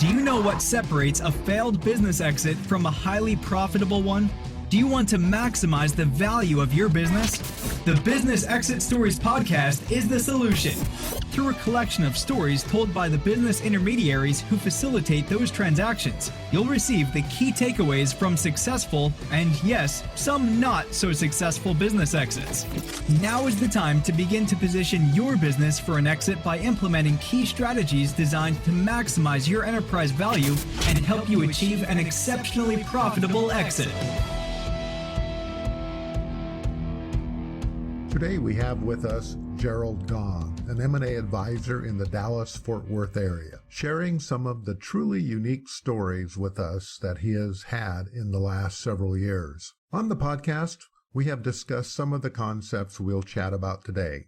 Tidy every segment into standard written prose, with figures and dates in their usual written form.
Do you know what separates a failed business exit from a highly profitable one? Do you want to maximize the value of your business? The Business Exit Stories podcast is the solution. Through a collection of stories told by the business intermediaries who facilitate those transactions, you'll receive the key takeaways from successful and, yes, some not so successful business exits. Now is the time to begin to position your business for an exit by implementing key strategies designed to maximize your enterprise value and help you achieve an exceptionally profitable exit. Today we have with us Gerald, an M&A advisor in the Dallas-Fort Worth area, sharing some of the truly unique stories with us that he has had in the last several years. On the podcast, we have discussed some of the concepts we'll chat about today,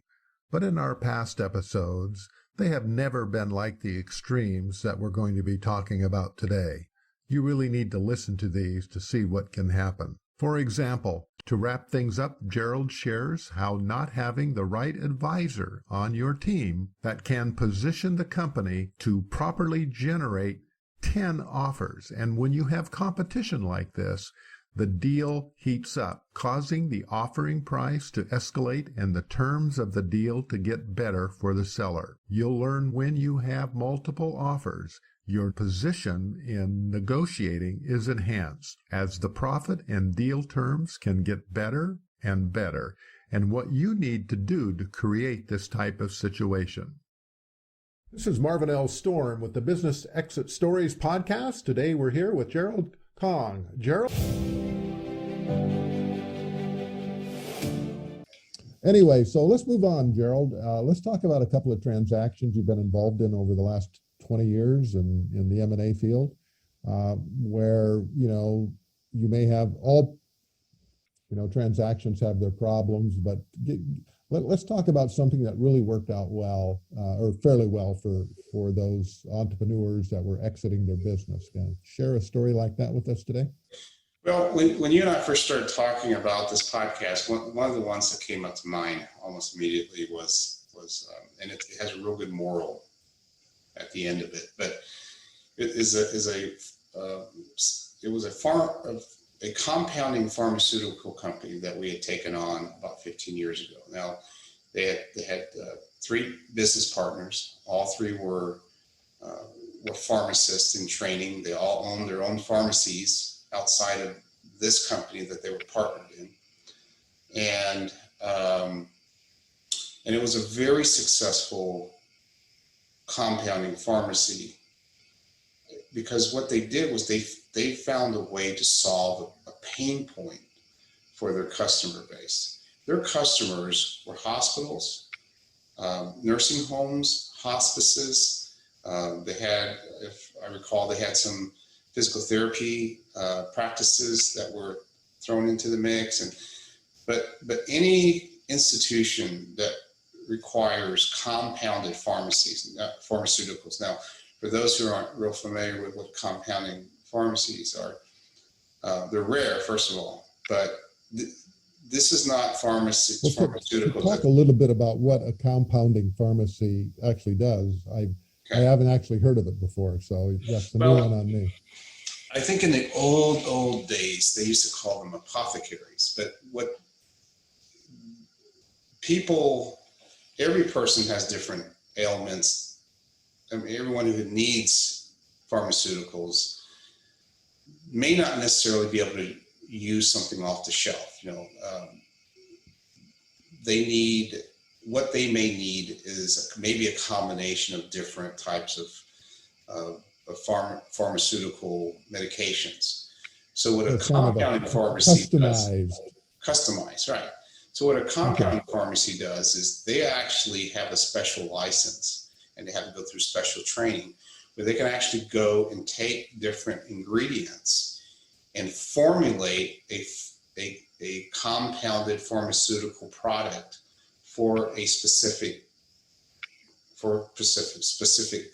but in our past episodes, they have never been like the extremes that we're going to be talking about today. You really need to listen to these to see what can happen. For example, to wrap things up, Gerald shares how not having the right advisor on your team that can position the company to properly generate 10 offers. And when you have competition like this, the deal heats up, causing the offering price to escalate and the terms of the deal to get better for the seller. You'll learn when you have multiple offers, your position in negotiating is enhanced as the profit and deal terms can get better and better, and what you need to do to create this type of situation. This is Marvin L. Storm with the Business Exit Stories podcast. Today we're here with Gerald Kong. Gerald? Anyway, so let's move on, Gerald. Let's talk about a couple of transactions you've been involved in over the last 20 years in the M&A field, where, you may have all, transactions have their problems, but let's talk about something that really worked out well, or fairly well for those entrepreneurs that were exiting their business. Can you share a story like that with us today? Well, when you and I first started talking about this podcast, one of the ones that came up to mind almost immediately was and it has a real good moral at the end of it, but it was a compounding pharmaceutical company that we had taken on about 15 years ago. Now they had three business partners. All three were pharmacists in training. They all owned their own pharmacies outside of this company that they were partnered in, and it was a very successful compounding pharmacy, because what they did was they found a way to solve a pain point for their customer base. Their customers were hospitals, nursing homes, hospices. They had, if I recall, they had some physical therapy practices that were thrown into the mix, but any institution that requires compounded pharmaceuticals. Now, for those who aren't real familiar with what compounding pharmacies are, they're rare, first of all, but this is not pharmaceuticals. Talk a little bit about what a compounding pharmacy actually does. I haven't actually heard of it before, so that's the new one on me. I think in the old days, they used to call them apothecaries, but what every person has different ailments. I mean, everyone who needs pharmaceuticals may not necessarily be able to use something off the shelf. What they may need is maybe a combination of different types of pharmaceutical medications. So what a compounding pharmacy does, customized, right? So what a compounding pharmacy does is they actually have a special license, and they have to go through special training where they can actually go and take different ingredients and formulate a compounded pharmaceutical product for a specific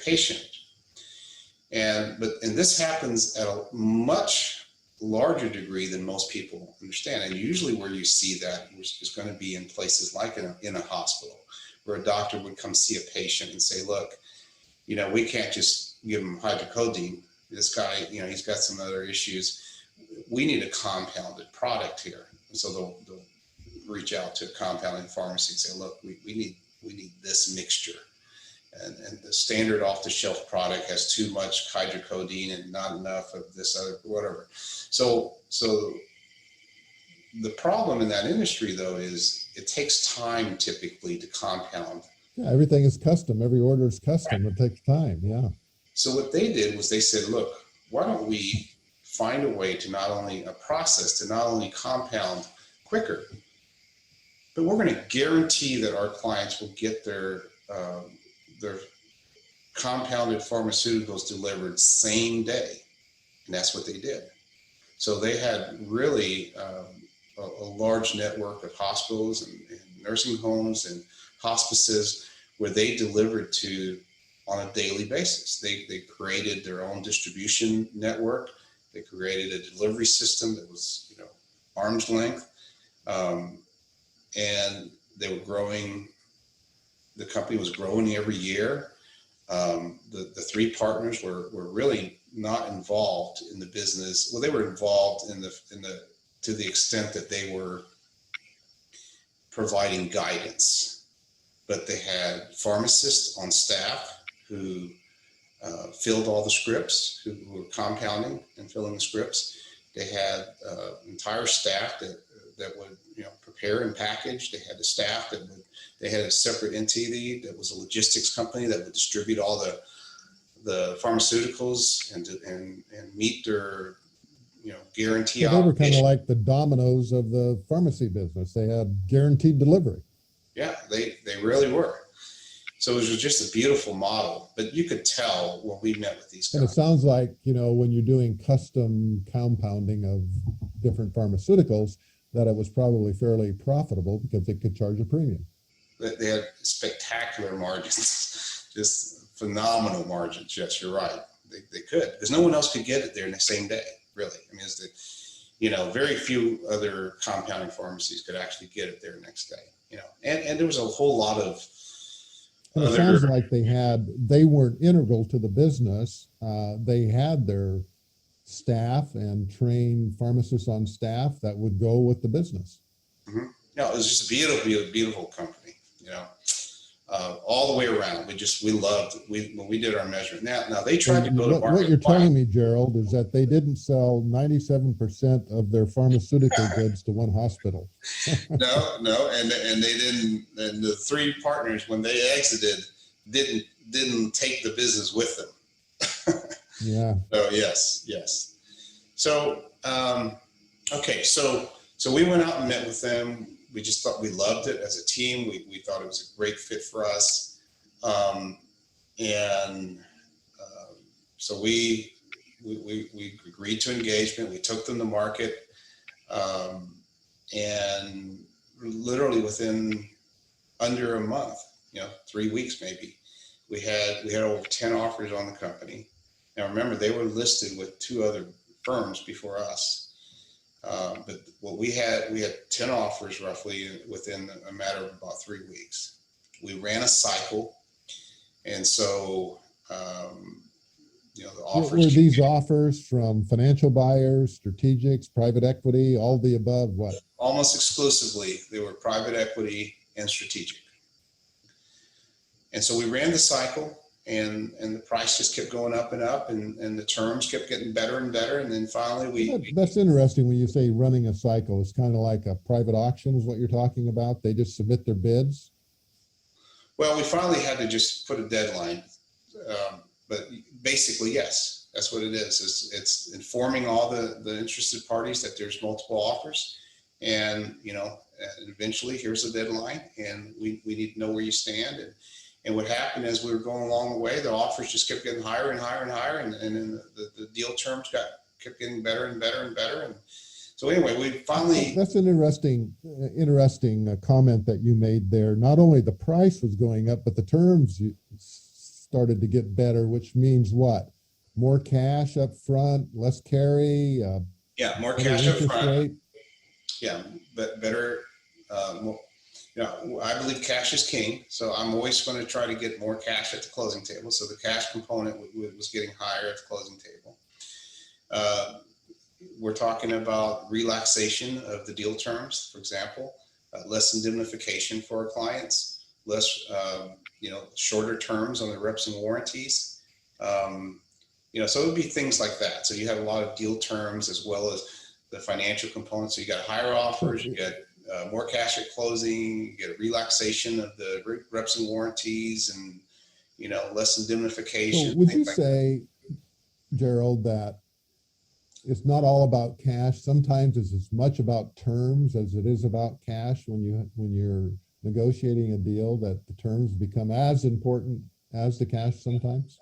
patient. And this happens at a much larger degree than most people understand. And usually where you see that is going to be in places like in a hospital, where a doctor would come see a patient and say, look, we can't just give him hydrocodone. This guy, he's got some other issues. We need a compounded product here. And so they'll reach out to a compounding pharmacy and say, look, we need this mixture. And the standard off-the-shelf product has too much hydrocodone and not enough of this other, whatever. So the problem in that industry, though, is it takes time typically to compound. Yeah, everything is custom. Every order is custom. Right. It takes time. Yeah. So what they did was they said, look, why don't we find a way to not only compound quicker, but we're going to guarantee that our clients will get their compounded pharmaceuticals delivered same day. And that's what they did. So they had really a large network of hospitals and nursing homes and hospices where they delivered to on a daily basis. They created their own distribution network. They created a delivery system that was, arm's length. And they were growing. The company was growing every year. The three partners were really not involved in the business. Well, they were involved to the extent that they were providing guidance, but they had pharmacists on staff who filled all the scripts, who were compounding and filling the scripts. They had entire staff that would prepare and package. They had the staff they had a separate entity that was a logistics company that would distribute all the pharmaceuticals and meet their guarantee. So they were kind of like the Domino's of the pharmacy business. They had guaranteed delivery. Yeah, they really were. So it was just a beautiful model, but you could tell when we met with these guys. And it sounds like, when you're doing custom compounding of different pharmaceuticals, that it was probably fairly profitable because it could charge a premium. They had spectacular margins, just phenomenal margins. Yes, you're right. They could, because no one else could get it there in the same day, really. I mean, very few other compounding pharmacies could actually get it there next day, and there was a whole lot of. And it sounds like they weren't integral to the business. They had their staff and trained pharmacists on staff that would go with the business. Mm-hmm. No, it was just a beautiful, beautiful company, all the way around. We loved it. When we did our measurement. Now they tried to go to market. What you're telling me, Gerald, is that they didn't sell 97% of their pharmaceutical goods to one hospital. No, and they didn't. And the three partners, when they exited, didn't take the business with them. Yeah. Oh yes. So okay, so we went out and met with them. We just thought we loved it as a team. We thought it was a great fit for us, so we agreed to engagement. We took them to market, and literally within under a month, 3 weeks maybe, we had over 10 offers on the company. Now remember, they were listed with two other firms before us. But what we had 10 offers roughly within a matter of about 3 weeks. We ran a cycle. And so, the offers. Were these offers from financial buyers, strategics, private equity, all the above? What? Almost exclusively, they were private equity and strategic. And so we ran the cycle. And the price just kept going up and up, and the terms kept getting better and better. And then finally that's interesting when you say running a cycle. It's kind of like a private auction is what you're talking about. They just submit their bids. Well, we finally had to just put a deadline. But basically, yes, that's what it is. It's informing all the interested parties that there's multiple offers, and, and eventually here's a deadline, and we need to know where you stand. And what happened as we were going along the way, the offers just kept getting higher and higher and higher, and then the deal terms kept getting better and better and better. And so anyway, we finally. That's an interesting comment that you made there. Not only the price was going up, but the terms started to get better, which means what? More cash up front, less carry. More cash up front. Rate. Yeah, but better. I believe cash is king, so I'm always going to try to get more cash at the closing table. So the cash component was getting higher at the closing table. We're talking about relaxation of the deal terms, for example, less indemnification for our clients, less, shorter terms on the reps and warranties. So it would be things like that. So you have a lot of deal terms as well as the financial components. So you got higher offers, you got more cash at closing, you get a relaxation of the reps and warranties, and less indemnification. So would you say, Gerald, that it's not all about cash? Sometimes it's as much about terms as it is about cash when you're negotiating a deal, that the terms become as important as the cash sometimes?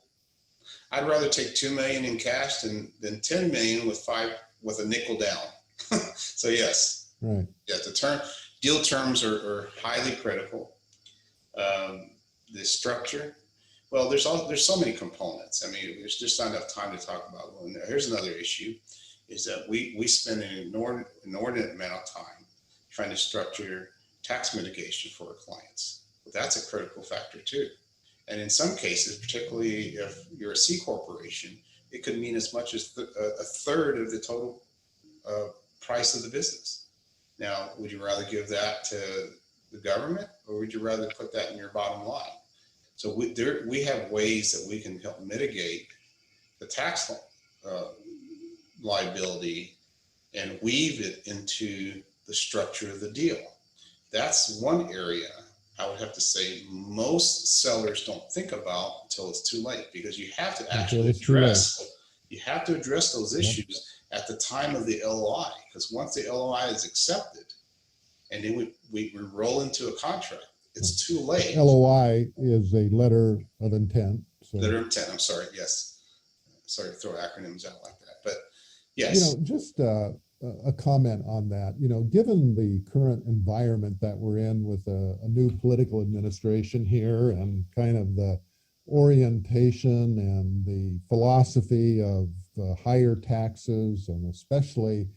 I'd rather take $2 million in cash than $10 million with a nickel down. So yes, right. Yeah, deal terms are highly critical. The structure, well, there's so many components. I mean, there's just not enough time to talk about one. Here's another issue, is that we spend an inordinate amount of time trying to structure tax mitigation for our clients. But that's a critical factor too. And in some cases, particularly if you're a C corporation, it could mean as much as a third of the total price of the business. Now, would you rather give that to the government, or would you rather put that in your bottom line? So we have ways that we can help mitigate the tax liability and weave it into the structure of the deal. That's one area I would have to say most sellers don't think about until it's too late, because you have to actually address those issues at the time of the LOI, because once the LOI is accepted and then we roll into a contract, it's too late. LOI is a letter of intent. So. Letter of intent, I'm sorry, yes. Sorry to throw acronyms out like that, but yes. Just a comment on that. Given the current environment that we're in with a new political administration here, and kind of the orientation and the philosophy of higher taxes, and especially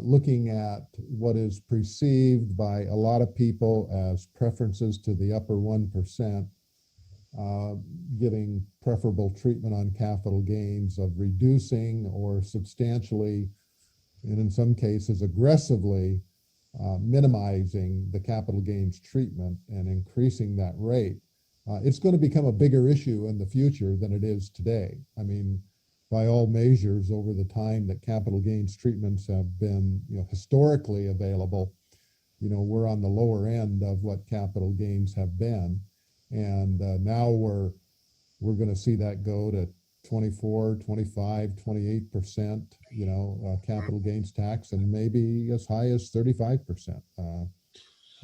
looking at what is perceived by a lot of people as preferences to the upper 1%, giving preferable treatment on capital gains, of reducing or substantially, and in some cases aggressively, minimizing the capital gains treatment and increasing that rate. It's going to become a bigger issue in the future than it is today. I mean, by all measures, over the time that capital gains treatments have been, historically available, we're on the lower end of what capital gains have been. And now we're going to see that go to 24, 25, 28%, capital gains tax, and maybe as high as 35%,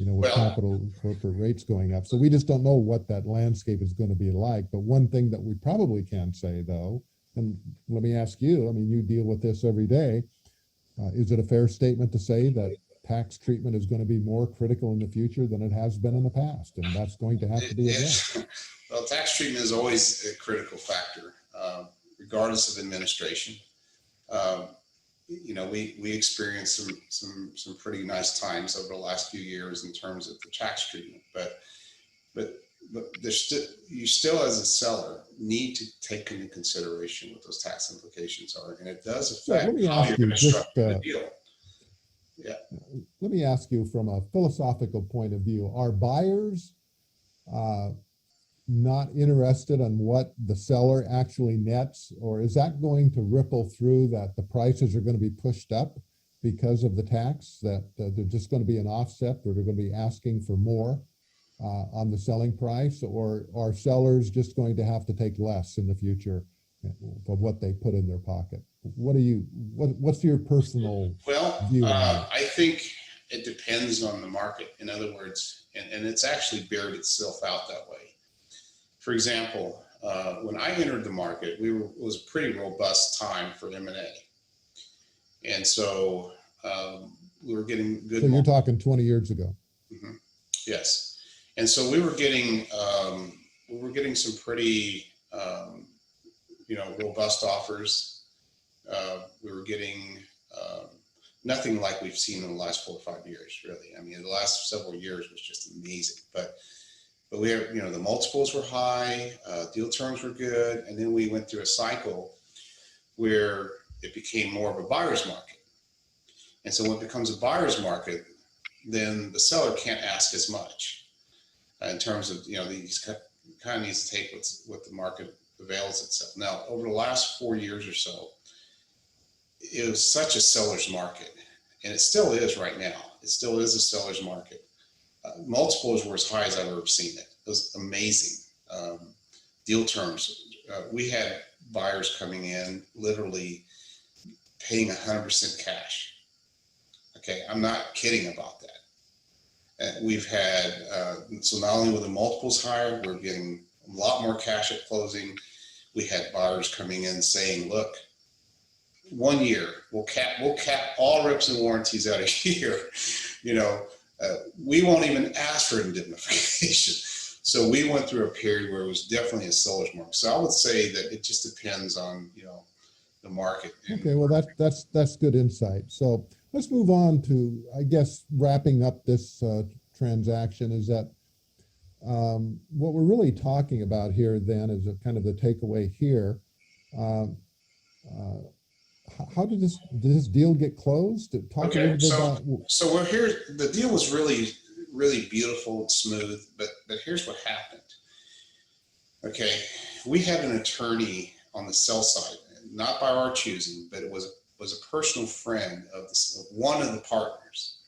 with capital corporate rates going up. So we just don't know what that landscape is going to be like. But one thing that we probably can say, though, and let me ask you, I mean, you deal with this every day. Is it a fair statement to say that tax treatment is going to be more critical in the future than it has been in the past, and that's going to have to be addressed? Well, tax treatment is always a critical factor, regardless of administration. We experienced some pretty nice times over the last few years in terms of the tax treatment, but you still, as a seller, need to take into consideration what those tax implications are, and it does affect how you're going to structure the deal. Yeah. Let me ask you, from a philosophical point of view, are buyers not interested in what the seller actually nets, or is that going to ripple through, that the prices are going to be pushed up because of the tax, that they're just going to be an offset, or they're going to be asking for more on the selling price, or are sellers just going to have to take less in the future of what they put in their pocket? What's your personal view on that? I think it depends on the market. In other words, and it's actually bared itself out that way. For example, when I entered the market, it was a pretty robust time for M&A. And so we were getting good. So you're talking 20 years ago. Mm-hmm. Yes. And so we were getting some pretty, robust offers. We were getting nothing like we've seen in the last 4 or 5 years, really. I mean, the last several years was just amazing. But we have, you know, the multiples were high, deal terms were good, and then we went through a cycle where it became more of a buyer's market. And so when it becomes a buyer's market, then the seller can't ask as much in terms of, you know, these kind of needs to take what the market avails itself. Now, over the last 4 years or so, it was such a seller's market, and it still is right now. It still is a seller's market. Multiples were as high as I've ever seen it. It was amazing. Deal terms. We had buyers coming in literally paying 100% cash. Okay, I'm not kidding about that. We've had, so not only were the multiples higher, we're getting a lot more cash at closing. We had buyers coming in saying, look, 1 year, we'll cap all reps and warranties out a year. You know, we won't even ask for indemnification. So we went through a period where it was definitely a seller's market. So I would say that it just depends on, you know, the market. Okay, well, that's good insight. So let's move on to, I guess, wrapping up this transaction is that what we're really talking about here then is a kind of the takeaway here. How did this deal get closed? Okay, so we're here. The deal was really, really beautiful and smooth, but here's what happened. Okay, we had an attorney on the sell side, not by our choosing, but it was a personal friend of one of the partners,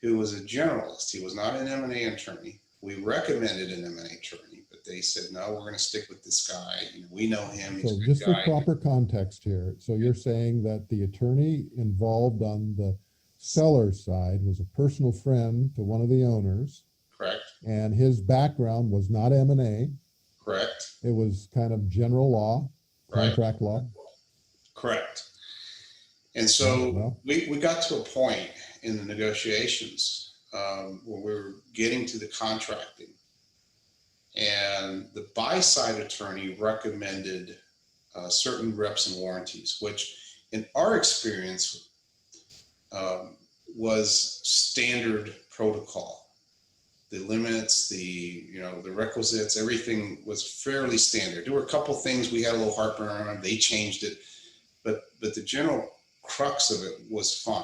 who was a generalist. He was not an M&A attorney. We recommended an M&A attorney, but they said, no, we're going to stick with this guy. You know, we know him. He's so a good just guy. for proper context here. So you're saying that the attorney involved on the seller's side was a personal friend to one of the owners. Correct. And his background was not M&A. Correct. It was kind of general law, contract law. Correct. And so we got to a point in the negotiations when we were getting to the contracting, and the buy-side attorney recommended certain reps and warranties, which in our experience was standard protocol. The limits, the requisites, everything was fairly standard. There were a couple things we had a little heartburn on. They changed it, but the general crux of it was fine.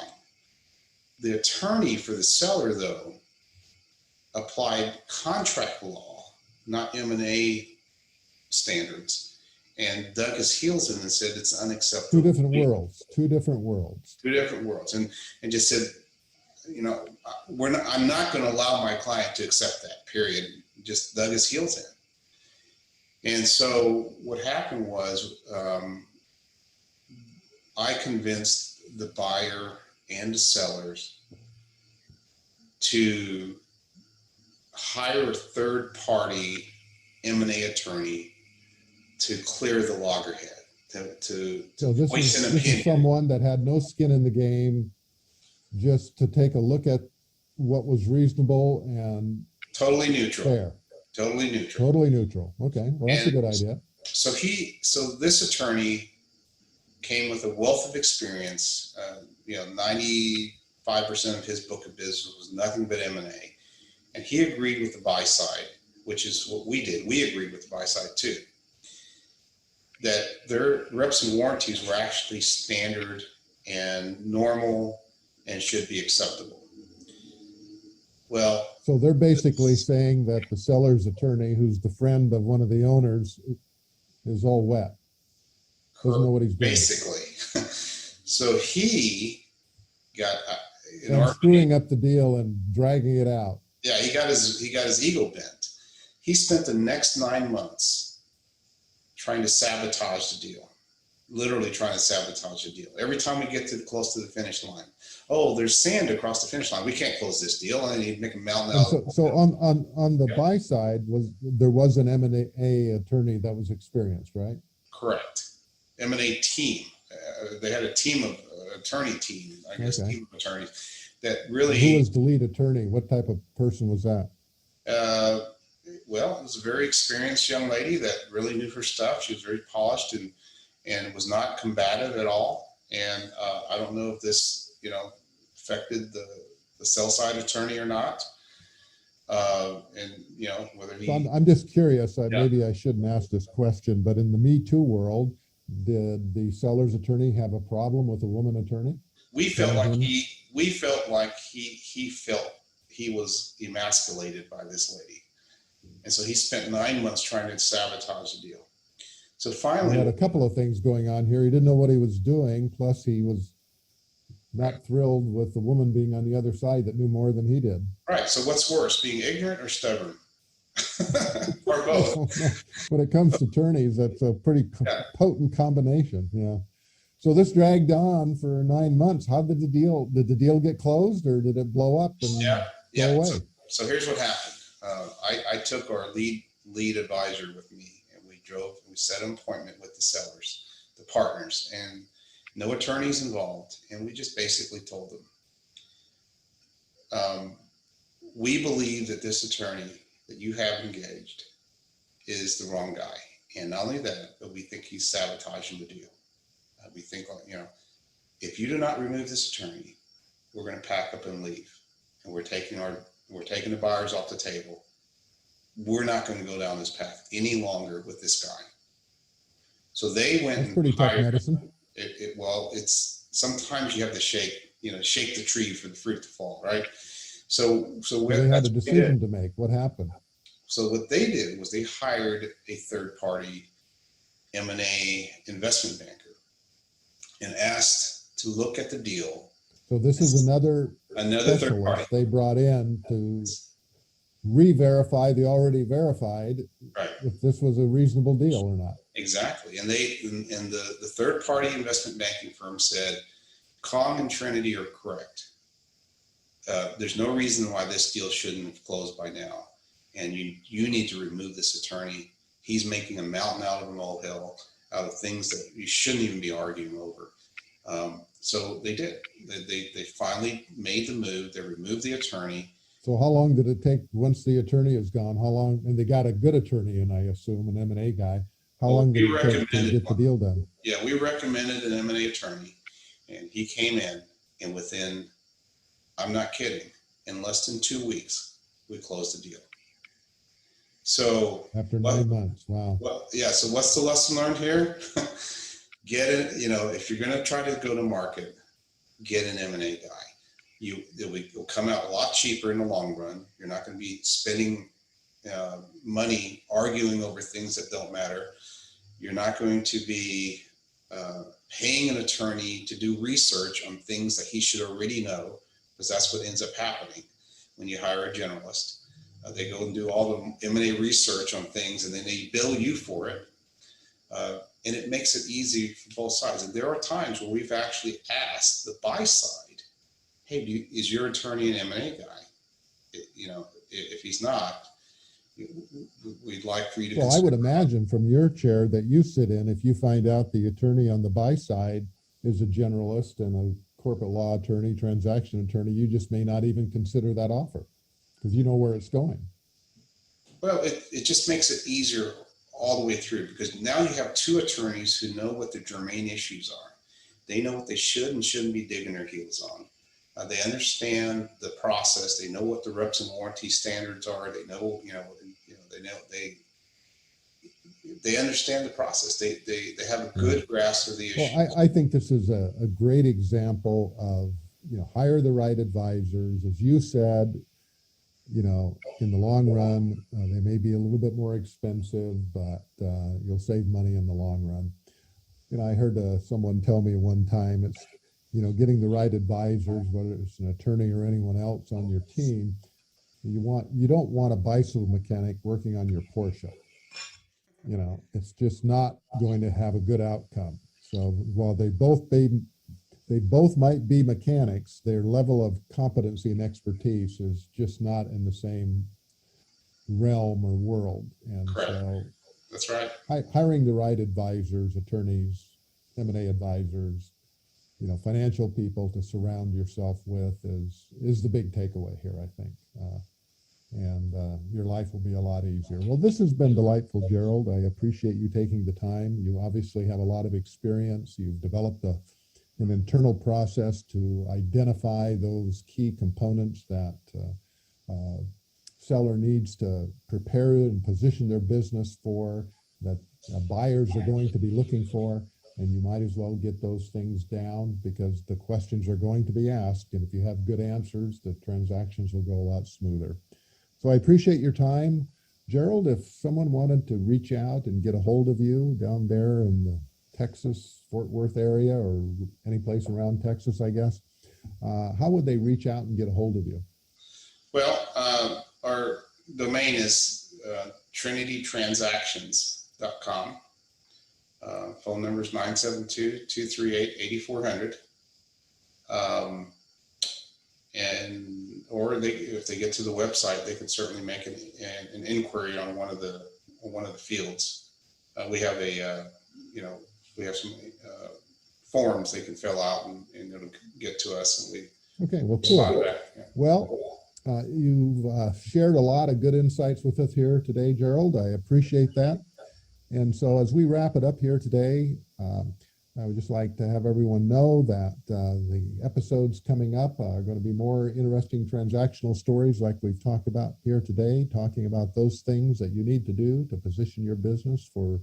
The attorney for the seller, though, applied contract law, not M&A standards, and dug his heels in and said it's unacceptable. Two different worlds. And just said, you know, I'm not going to allow my client to accept that, period. Just dug his heels in. And so what happened was I convinced the buyer and the sellers to hire a third-party M&A attorney to clear the loggerhead, to voice an opinion. This is someone that had no skin in the game, just to take a look at what was reasonable and totally neutral. Fair. Totally neutral. Totally neutral. Okay, well, that's a good idea. So this attorney came with a wealth of experience. 95% of his book of business was nothing but M&A. And he agreed with the buy side, which is what we did. We agreed with the buy side too, that their reps and warranties were actually standard and normal and should be acceptable. Well, so they're basically saying that the seller's attorney, who's the friend of one of the owners, is all wet. Doesn't know what he's doing. Basically. So he got screwing up the deal and dragging it out. Yeah, he got his ego bent. He spent the next 9 months trying to sabotage the deal. Literally trying to sabotage the deal. Every time we get close to the finish line, oh, there's sand across the finish line. We can't close this deal, and he'd make a mountain out. So on the buy side, there was an M&A attorney that was experienced, right? Correct. M&A team. They had a team of attorney team, I guess, Okay. team of attorneys that really. Who was the lead attorney? What type of person was that? Well, it was a very experienced young lady that really knew her stuff. She was very polished and was not combative at all. And I don't know if this affected the sell side attorney or not. And whether he. So I'm just curious. Yeah. Maybe I shouldn't ask this question, but in the Me Too world, did the seller's attorney have a problem with a woman attorney? We felt like he felt he was emasculated by this lady, and so he spent 9 months trying to sabotage the deal. So finally, he had a couple of things going on here. He didn't know what he was doing. Plus, he was not thrilled with the woman being on the other side that knew more than he did. Right. So what's worse, being ignorant or stubborn? Or both? When it comes to attorneys, that's a pretty potent combination. Yeah. So this dragged on for 9 months. How did the deal get closed, or did it blow up and go away? So here's what happened. I took our lead advisor with me, and we set an appointment with the sellers, the partners, and no attorneys involved. And we just basically told them, we believe that this attorney that you have engaged is the wrong guy. And not only that, but we think he's sabotaging the deal. We think, if you do not remove this attorney, we're going to pack up and leave. And we're taking the buyers off the table. We're not going to go down this path any longer with this guy. So they went. That's pretty tough medicine. It's sometimes you have to shake the tree for the fruit to fall, right? So they had a decision to make. What happened? So what they did was they hired a third-party M&A investment banker and asked to look at the deal. So this is another third party they brought in to re-verify the already verified, right, if this was a reasonable deal or not. Exactly. And the third party investment banking firm said Kong and Trinity are correct. There's no reason why this deal shouldn't have closed by now. And you need to remove this attorney. He's making a mountain out of a molehill, out of things that you shouldn't even be arguing over. So they did. They finally made the move. They removed the attorney. So how long did it take once the attorney is gone? How long? And they got a good attorney, and I assume an M&A guy. How long did it take to get the deal done? Yeah, we recommended an M&A attorney, and he came in, and within, I'm not kidding, in less than 2 weeks, we closed the deal. So after 9 months, wow. Well, yeah. So what's the lesson learned here? Get it. If you're going to try to go to market, get an M&A guy. It will come out a lot cheaper in the long run. You're not going to be spending money arguing over things that don't matter. You're not going to be paying an attorney to do research on things that he should already know, because that's what ends up happening when you hire a generalist. They go and do all the M&A research on things, and then they bill you for it. And it makes it easy for both sides. And there are times where we've actually asked the buy side, hey, is your attorney an M&A guy? If he's not, we'd like for you to. Well, I would imagine from your chair that you sit in, if you find out the attorney on the buy side is a generalist and a corporate law attorney, transaction attorney, you just may not even consider that offer because you know where it's going. Well, it just makes it easier all the way through, because now you have two attorneys who know what the germane issues are. They know what they should and shouldn't be digging their heels on. They understand the process. They know what the reps and warranty standards are. They know, they understand the process. They have a good grasp of the issue. Well, I think this is a great example of, hire the right advisors. As you said, in the long run, they may be a little bit more expensive, but you'll save money in the long run. I heard someone tell me one time, it's, getting the right advisors, whether it's an attorney or anyone else on your team, you don't want a bicycle mechanic working on your Porsche. It's just not going to have a good outcome. So while they both might be mechanics, their level of competency and expertise is just not in the same realm or world. And correct. So that's right. Hiring the right advisors, attorneys, M&A advisors, financial people to surround yourself with is the big takeaway here, I think. And your life will be a lot easier. Well, this has been delightful, Gerald. I appreciate you taking the time. You obviously have a lot of experience. You've developed a an internal process to identify those key components that seller needs to prepare and position their business for, that buyers are going to be looking for, and you might as well get those things down because the questions are going to be asked, and if you have good answers, the transactions will go a lot smoother. So I appreciate your time. Gerald, if someone wanted to reach out and get a hold of you down there in the Texas, Fort Worth area, or any place around Texas, I guess, how would they reach out and get a hold of you? Well, our domain is trinitytransactions.com. Phone number is 972-238-8400. If they get to the website, they can certainly make an inquiry on one of the fields. We have some forms they can fill out, and it'll get to us, and we okay, well, cool. back. Yeah. Well, you've shared a lot of good insights with us here today, Gerald. I appreciate that. And so as we wrap it up here today, I would just like to have everyone know that the episodes coming up are going to be more interesting transactional stories like we've talked about here today, talking about those things that you need to do to position your business for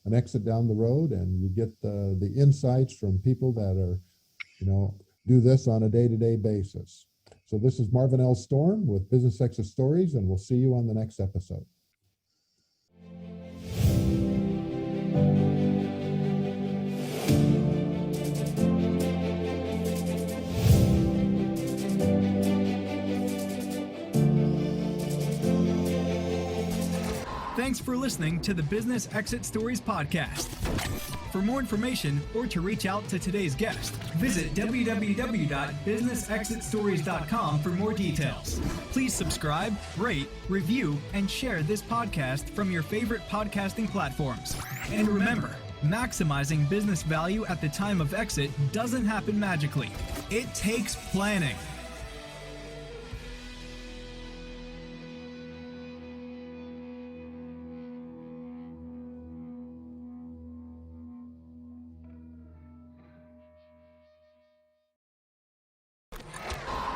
an exit down the road. And you get the insights from people that are, do this on a day-to-day basis. So this is Marvin L. Storm with Business Exit Stories, and we'll see you on the next episode. Thanks for listening to the Business Exit Stories podcast. For more information or to reach out to today's guest, visit www.businessexitstories.com for more details. Please subscribe, rate, review, and share this podcast from your favorite podcasting platforms. And remember, maximizing business value at the time of exit doesn't happen magically. It takes planning.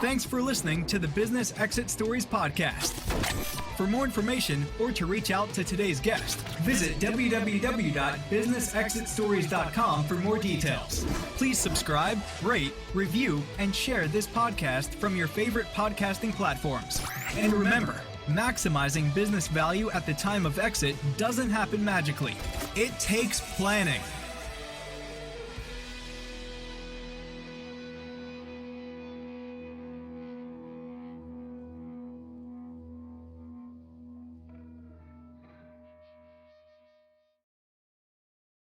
Thanks for listening to the Business Exit Stories podcast. For more information or to reach out to today's guest, visit www.businessexitstories.com for more details. Please subscribe, rate, review, and share this podcast from your favorite podcasting platforms. And remember, maximizing business value at the time of exit doesn't happen magically. It takes planning.